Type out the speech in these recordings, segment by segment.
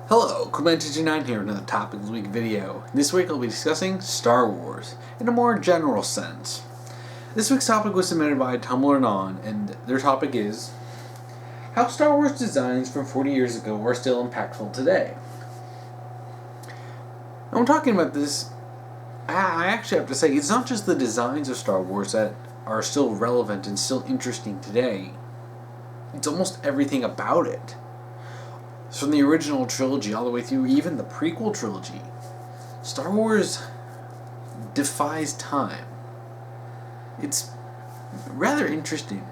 Hello, Command229 here with another Topic of the Week video. This week I'll be discussing Star Wars in a more general sense. This week's topic was submitted by Tumblr anon, and their topic is how Star Wars designs from 40 years ago are still impactful today. Now, when talking about this, I actually have to say it's not just the designs of Star Wars that are still relevant and still interesting today. It's almost everything about it. From the original trilogy all the way through even the prequel trilogy, Star Wars defies time. It's rather interesting.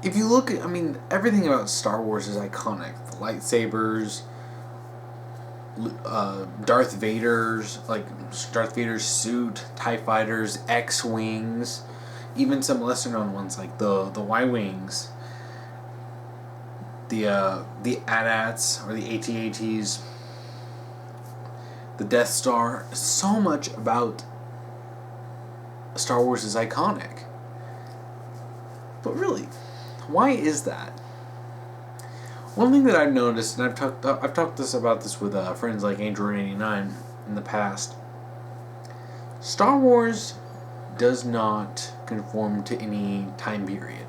If you look at, everything about Star Wars is iconic. The lightsabers, Darth Vader's suit, TIE fighters, X-Wings, even some lesser known ones like the Y-Wings. The AT-ATs or the AT-ATs, the Death Star. So much about Star Wars is iconic. But really, why is that? One thing that I've noticed, and I've talked about this with friends like Android89 in the past. Star Wars does not conform to any time period.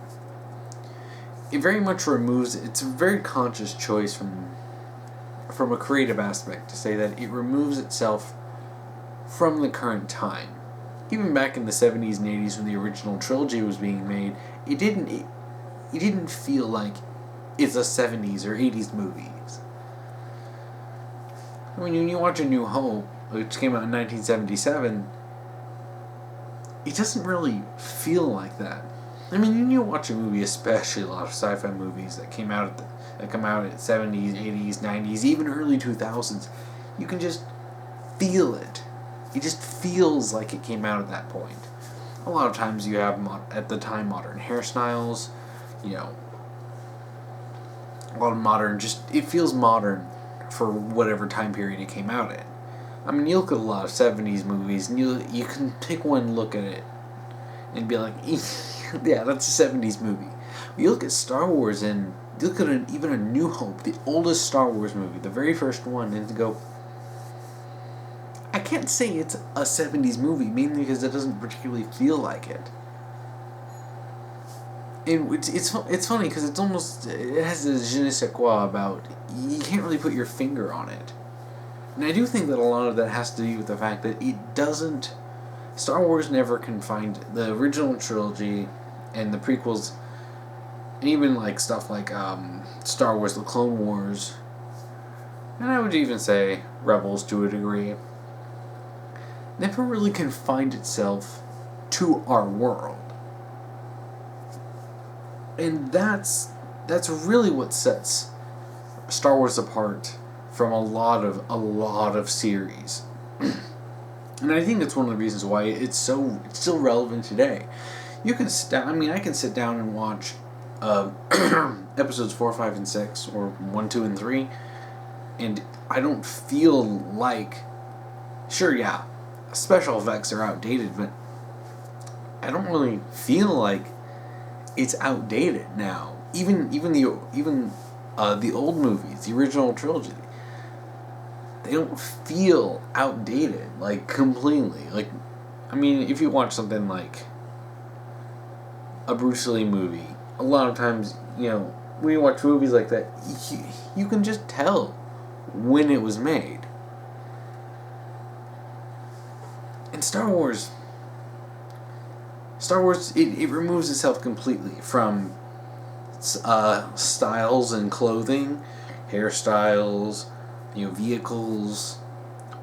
It very much removes. It's a very conscious choice from a creative aspect to say that it removes itself from the current time. Even back in the 70s and 80s when the original trilogy was being made, it didn't feel like it's a 70s or 80s movies. When you watch A New Hope, which came out in 1977, it doesn't really feel like that. When you watch a movie, especially a lot of sci-fi movies that come out at 70s, 80s, 90s, even early 2000s, you can just feel it. It just feels like it came out at that point. A lot of times you have, at the time, modern hairstyles, a lot of modern, it feels modern for whatever time period it came out in. You look at a lot of 70s movies, and you can pick one look at it and be like, yeah, that's a 70s movie. You look at Star Wars and you look at even A New Hope, the oldest Star Wars movie, the very first one, and go, I can't say it's a 70s movie, mainly because it doesn't particularly feel like it. And it's funny because it has a je ne sais quoi about, you can't really put your finger on it. And I do think that a lot of that has to do with the fact that Star Wars never confined the original trilogy and the prequels, and even stuff like Star Wars: The Clone Wars, and I would even say Rebels to a degree, never really confined itself to our world. And that's really what sets Star Wars apart from a lot of series. And I think that's one of the reasons why it's still relevant today. You can I can sit down and watch episodes 4, 5, and 6, or 1, 2, and 3, and I don't feel like, sure, yeah, special effects are outdated, but I don't really feel like it's outdated now. Even the old movies, the original trilogy, they don't feel outdated, completely. If you watch something like a Bruce Lee movie, a lot of times, when you watch movies like that, you can just tell when it was made. And Star Wars, it removes itself completely from styles and clothing, hairstyles, vehicles,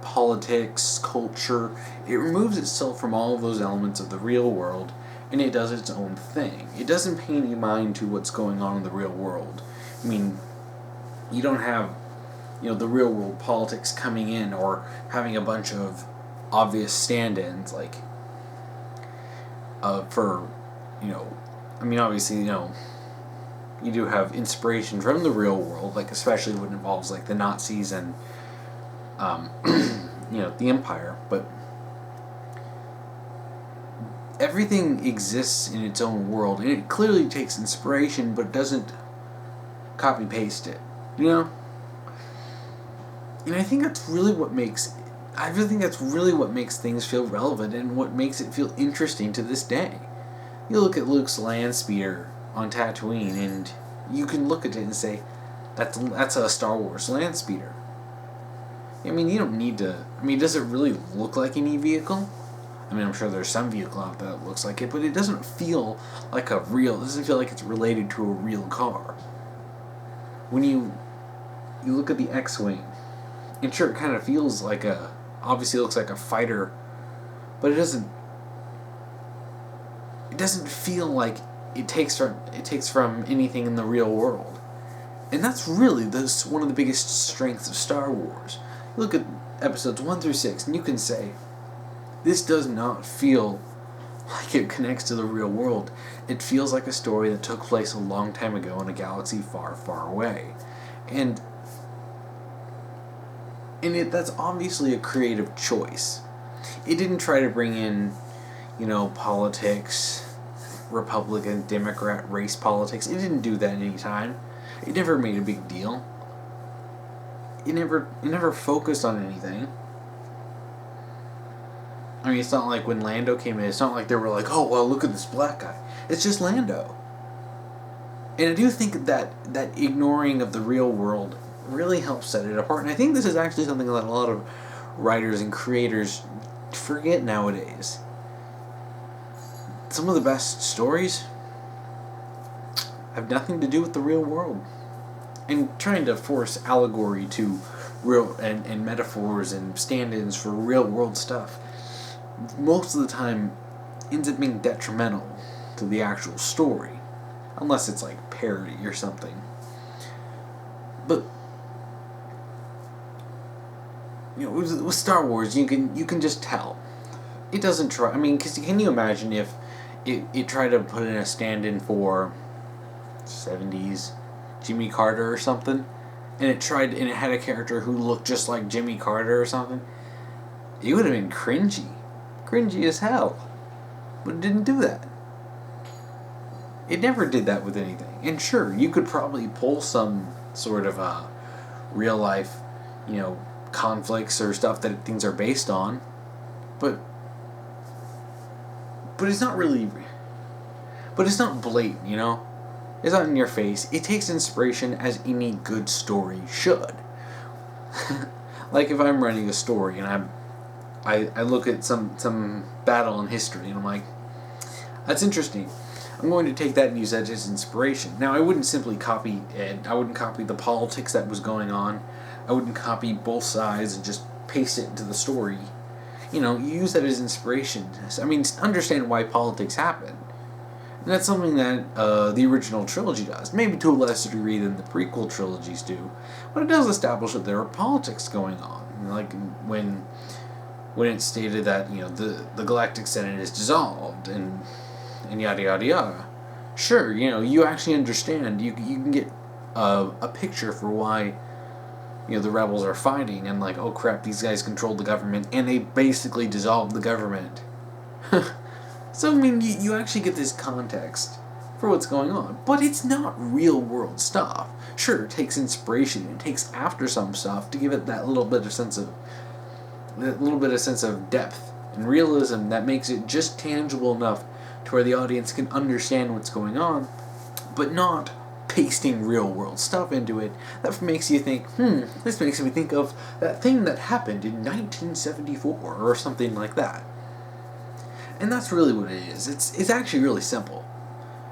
politics, culture. It removes itself from all of those elements of the real world, and it does its own thing. It doesn't pay any mind to what's going on in the real world. You don't have, the real world politics coming in or having a bunch of obvious stand-ins, obviously, you do have inspiration from the real world, especially when it involves the Nazis and the Empire, but everything exists in its own world, and it clearly takes inspiration, but doesn't copy paste it. And I think that's really what makes... I really think that's really what makes things feel relevant and what makes it feel interesting to this day. You look at Luke's land speeder on Tatooine, and you can look at it and say, that's a Star Wars land speeder. I mean, you don't need to... I mean, does it really look like any vehicle? I mean, I'm sure there's some vehicle out there that looks like it, but it doesn't feel like a real... It doesn't feel like it's related to a real car. When you look at the X-Wing, and sure, it kind of feels like a... Obviously, it looks like a fighter, but it doesn't feel like it takes from anything in the real world. And that's really one of the biggest strengths of Star Wars. You look at episodes 1 through 6, and you can say, this does not feel like it connects to the real world. It feels like a story that took place a long time ago in a galaxy far, far away. And that's obviously a creative choice. It didn't try to bring in, politics, Republican, Democrat, race politics. It didn't do that any time. It never made a big deal. It never focused on anything. I mean, it's not like when Lando came in, it's not like they were like, oh, well, look at this black guy. It's just Lando. And I do think that ignoring of the real world really helps set it apart. And I think this is actually something that a lot of writers and creators forget nowadays. Some of the best stories have nothing to do with the real world. And trying to force allegory to real and metaphors and stand-ins for real world stuff most of the time ends up being detrimental to the actual story. Unless it's like parody or something. But with Star Wars, you can just tell. It doesn't try. I mean, because can you imagine if it tried to put in a stand-in for 70s Jimmy Carter or something, and it had a character who looked just like Jimmy Carter or something? It would have been cringy as hell. But it didn't do that. It never did that with anything. And sure, you could probably pull some sort of real life, conflicts or stuff that things are based on, but it's not really. But it's not blatant, It's not in your face. It takes inspiration as any good story should. Like if I'm writing a story and I look at some battle in history and I'm like, that's interesting. I'm going to take that and use that as inspiration. Now, I wouldn't simply copy it. I wouldn't copy the politics that was going on. I wouldn't copy both sides and just paste it into the story. You use that as inspiration. I mean, understand why politics happen. And that's something that the original trilogy does. Maybe to a lesser degree than the prequel trilogies do. But it does establish that there are politics going on. Like when it's stated that, the Galactic Senate is dissolved and yada yada yada. Sure, you actually understand. You can get a picture for why the rebels are fighting, and like, oh crap, these guys controlled the government and they basically dissolved the government. So I mean, you actually get this context for what's going on, but it's not real world stuff. Sure, it takes inspiration, it takes after some stuff to give it that little bit of sense of depth and realism that makes it just tangible enough to where the audience can understand what's going on, but not pasting real world stuff into it that makes you think, this makes me think of that thing that happened in 1974 or something like that. And that's really what it is. It's actually really simple.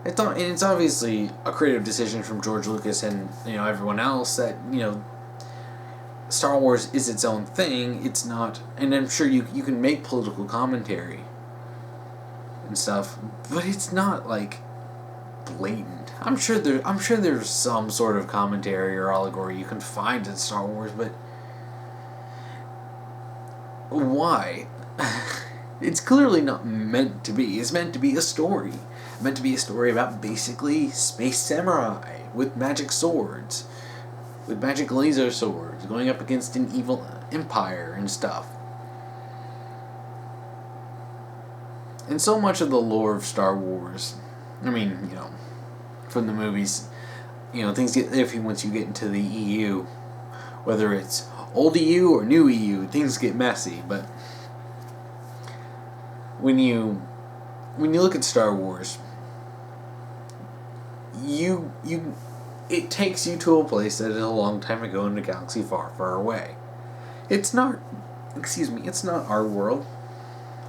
It's obviously a creative decision from George Lucas and everyone else that Star Wars is its own thing. It's not, and I'm sure you can make political commentary and stuff, but it's not like blatant. I'm sure there's some sort of commentary or allegory you can find in Star Wars, but why? It's clearly not meant to be. It's meant to be a story. Meant to be a story about basically space samurai with magic swords, with magic laser swords, going up against an evil empire and stuff. And so much of the lore of Star Wars, I mean, from the movies, things get iffy once you get into the EU. Whether it's, old EU or new EU, things get messy. But when you look at Star Wars, it takes you to a place that is a long time ago in a galaxy far, far away. It's not our world.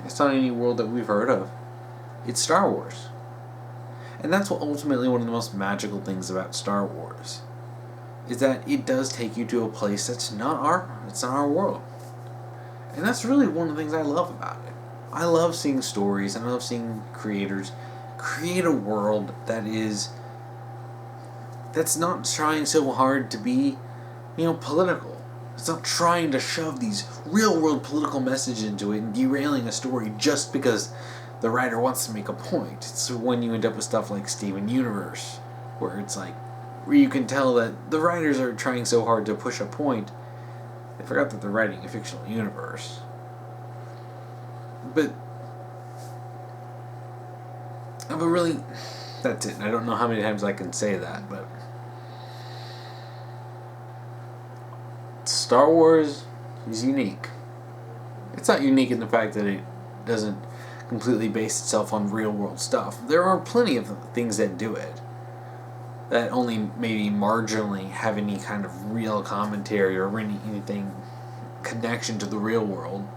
It's not any world that we've heard of. It's Star Wars. And that's what ultimately one of the most magical things about Star Wars is that it does take you to a place that's not our world. And that's really one of the things I love about it. I love seeing stories and I love seeing creators create a world that's not trying so hard to be, political. It's not trying to shove these real world political messages into it and derailing a story just because the writer wants to make a point. It's when you end up with stuff like Steven Universe, where it's like, where you can tell that the writers are trying so hard to push a point, they forgot that they're writing a fictional universe. But really, that's it. I don't know how many times I can say that, but Star Wars is unique. It's not unique in the fact that it doesn't completely base itself on real world stuff. There are plenty of things that do it that only maybe marginally have any kind of real commentary or anything connection to the real world.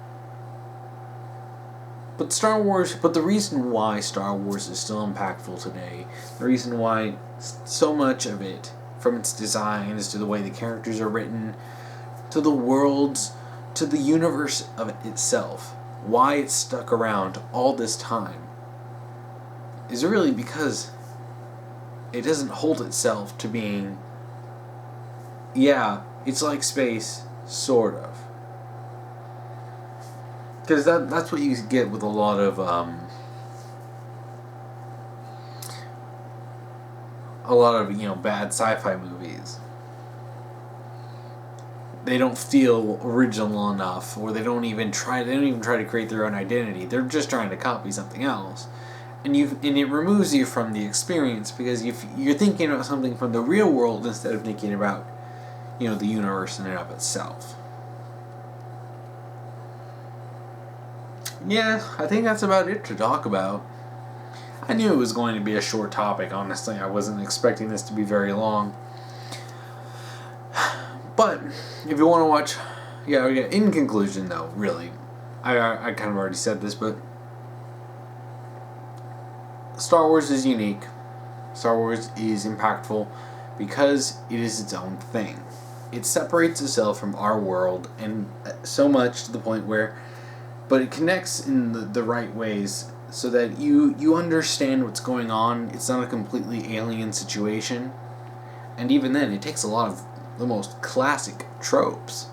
But the reason why Star Wars is still impactful today, the reason why so much of it, from its designs to the way the characters are written, to the worlds, to the universe of it itself, why it's stuck around all this time, is really because it doesn't hold itself to being, it's like space, sort of. Because that's what you get with a lot of bad sci-fi movies. They don't feel original enough, or they don't even try to create their own identity. They're just trying to copy something else. And it removes you from the experience because you're thinking about something from the real world instead of thinking about, the universe in and of itself. Yeah, I think that's about it to talk about. I knew it was going to be a short topic, honestly. I wasn't expecting this to be very long. But, if you want to watch... in conclusion, though, really, I kind of already said this, but Star Wars is unique. Star Wars is impactful because it is its own thing. It separates itself from our world, and so much to the point where... But it connects in the right ways so that you understand what's going on. It's not a completely alien situation. And even then, it takes a lot of the most classic tropes.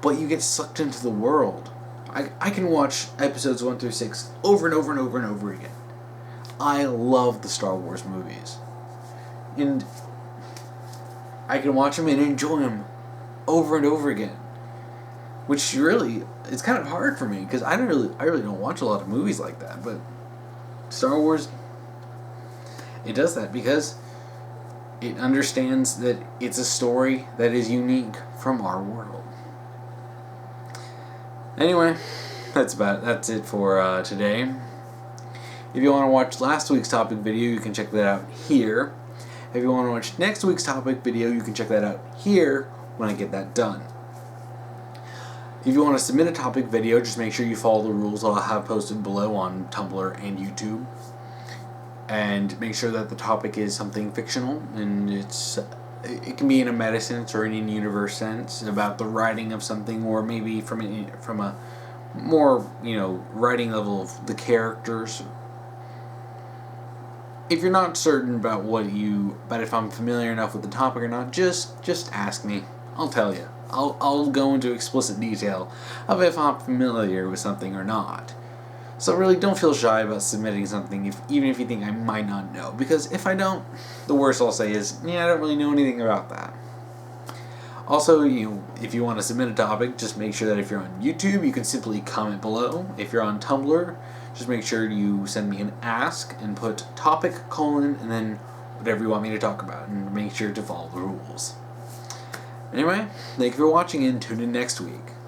But you get sucked into the world. I can watch episodes 1 through 6 over and over and over and over again. I love the Star Wars movies. And I can watch them and enjoy them over and over again. Which really, it's kind of hard for me because I really don't watch a lot of movies like that. But Star Wars, it does that because it understands that it's a story that is unique from our world. Anyway, that's it for today. If you want to watch last week's topic video, you can check that out here. If you want to watch next week's topic video, you can check that out here when I get that done. If you want to submit a topic video, just make sure you follow the rules I'll have posted below on Tumblr and YouTube. And make sure that the topic is something fictional, and it can be in a meta sense or in a universe sense about the writing of something, or maybe from a more, writing level of the characters. If you're not certain about but if I'm familiar enough with the topic or not, just ask me. I'll tell you. I'll go into explicit detail of if I'm familiar with something or not. So really, don't feel shy about submitting something, even if you think I might not know. Because if I don't, the worst I'll say is, I don't really know anything about that. Also, if you want to submit a topic, just make sure that if you're on YouTube, you can simply comment below. If you're on Tumblr, just make sure you send me an ask and put topic, and then whatever you want me to talk about, and make sure to follow the rules. Anyway, thank you for watching and tune in next week.